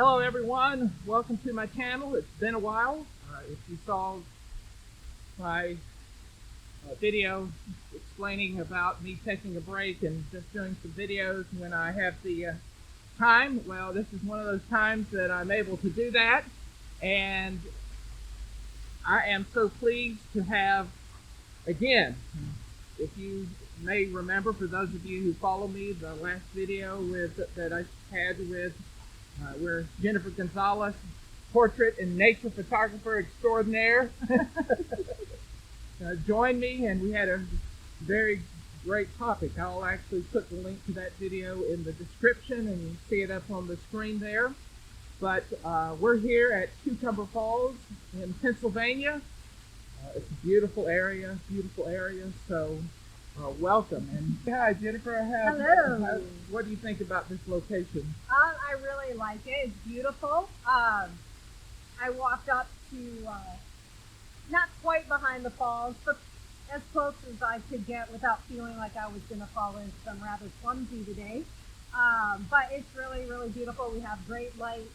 Hello everyone, welcome to my channel. It's been a while. If you saw my video explaining about me taking a break and just doing some videos when I have the time, well, this is one of those times that I'm able to do that, and I am so pleased to have, again, if you may remember, for those of you who follow me, the last video that I had with where Jennifer Gonzalez, portrait and nature photographer extraordinaire, joined me, and we had a very great topic. I'll actually put the link to that video in the description, and you see it up on the screen there. But we're here at Cucumber Falls in Pennsylvania. It's a beautiful area, so welcome. And hi, Jennifer. Hello. What do you think about this location? I really like it. It's beautiful. I walked up to, not quite behind the falls, but as close as I could get without feeling like I was going to fall in, because I'm rather clumsy today. But it's really, really beautiful. We have great light.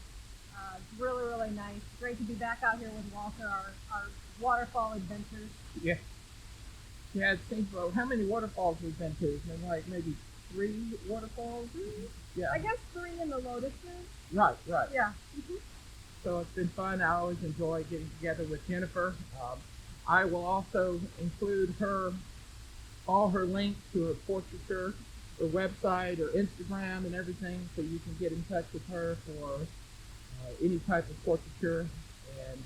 It's really, really nice. Great to be back out here with Walter, our waterfall adventures. Yeah. Yeah, it seems, well, how many waterfalls we've been to? Like maybe 3 waterfalls? Yeah. I guess 3 in the Lotuses. Right. Yeah. So it's been fun. I always enjoy getting together with Jennifer. I will also include all her links to her portraiture, her website, her Instagram, and everything, so you can get in touch with her for any type of portraiture. And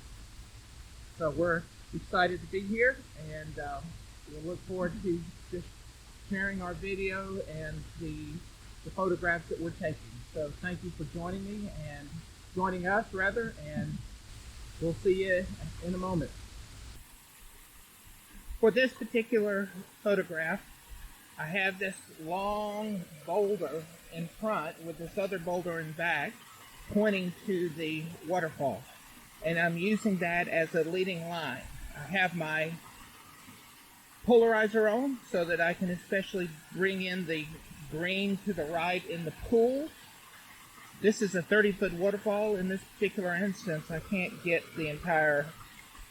so we're excited to be here, and we'll look forward to just sharing our video and the photographs that we're taking. So thank you for joining us, and we'll see you in a moment. For this particular photograph, I have this long boulder in front with this other boulder in back pointing to the waterfall, and I'm using that as a leading line. I have my polarizer on so that I can especially bring in the green to the right in the pool. This is a 30-foot waterfall. In this particular instance, I can't get the entire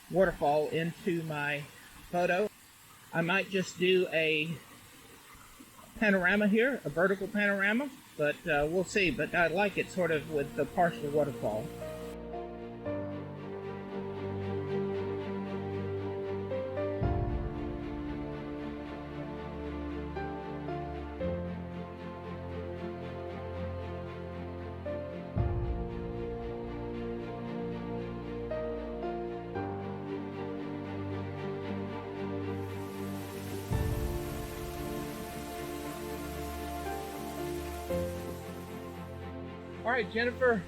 waterfall into my photo. I might just do a panorama here, a vertical panorama, but we'll see. But I like it sort of with the partial waterfall. All right, Jennifer,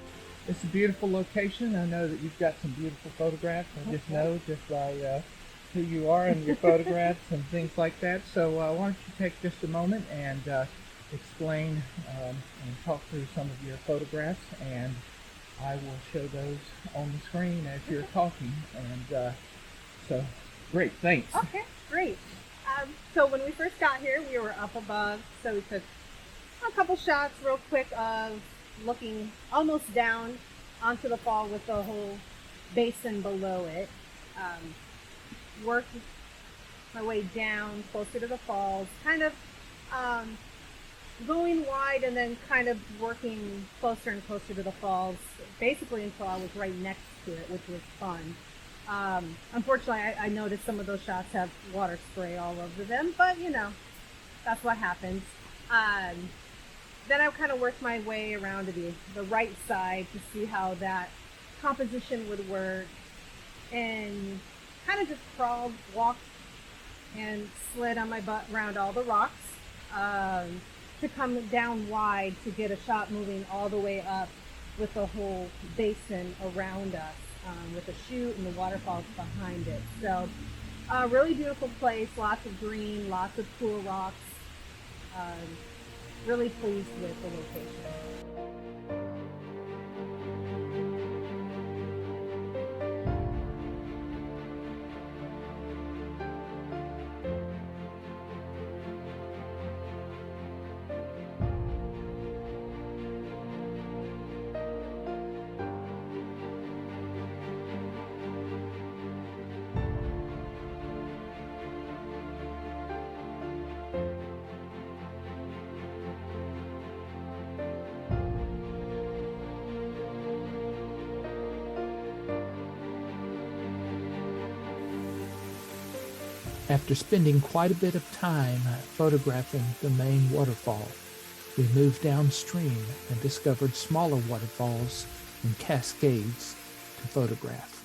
it's a beautiful location. I know that you've got some beautiful photographs. I just know just by who you are and your photographs and things like that. So why don't you take just a moment and explain and talk through some of your photographs, and I will show those on the screen as you're talking. And so, great, thanks. Okay, great. So when we first got here, we were up above, so we took a couple shots real quick of looking almost down onto the fall with the whole basin below it. Worked my way down closer to the falls, kind of going wide and then kind of working closer and closer to the falls, basically until I was right next to it, which was fun. Unfortunately, I noticed some of those shots have water spray all over them, but you know, that's what happens. Then I kind of worked my way around to the right side to see how that composition would work, and kind of just crawled, walked, and slid on my butt around all the rocks to come down wide to get a shot moving all the way up with the whole basin around us, with the chute and the waterfalls behind it. So really beautiful place, lots of green, lots of cool rocks. Really pleased with the location. After spending quite a bit of time photographing the main waterfall, we moved downstream and discovered smaller waterfalls and cascades to photograph.